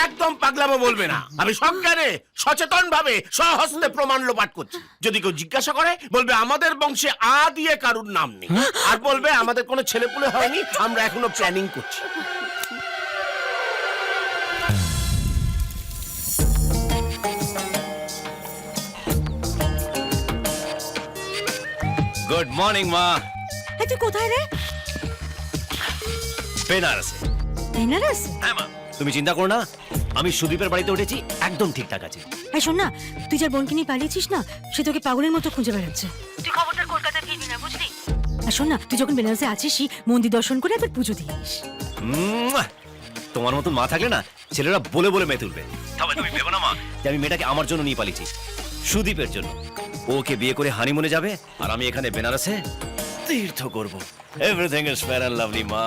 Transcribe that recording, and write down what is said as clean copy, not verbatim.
একদম পাগলামো বলবে না। আমি সজ্ঞানে সচেতন ভাবে স্বহস্তে প্রমাণ লোপাট করছি। যদি কেউ জিজ্ঞাসা করে বলবে আমাদের বংশে আ দিয়ে কারুর নাম নেই, আর বলবে আমাদের কোনো ছেলেপুলে হয়নি, আমরা এখনো প্ল্যানিং করছি। গুড মর্নিং মা। এই তুই কোথায় রে? বেনারসে। বেনারস? হ্যাঁ মা, তুমি চিন্তা করো না, আমি সুদীপের বাড়িতে উঠেছি, একদম ঠিকঠাক আছে। এই শোন না, তুই যার বোনকে নিয়ে পালিয়েছিস না, সে তোকে পাগলের মতো খুঁজে বেড়াচ্ছে। তুই খবরটা কলকাতায় ফিরবি না, বুঝলি? আর শোন না, তুই যখন বেনারসে আছিসই মন্দির দর্শন করে একবার পুজো দিস। তোমার মতন মা থাকলে না ছেলেরা বলে বলে মেয়ে তুলবে। তবে তুমি ভেবো না মা যে আমি মেয়েটাকে আমার জন্য নিয়ে পালিয়েছি, সুদীপের জন্য। ওকে বিয়ে করে হানিমুনে যাবে আর আমি এখানে বেনারসে তীর্থ করব। Everything is fair and lovely মা।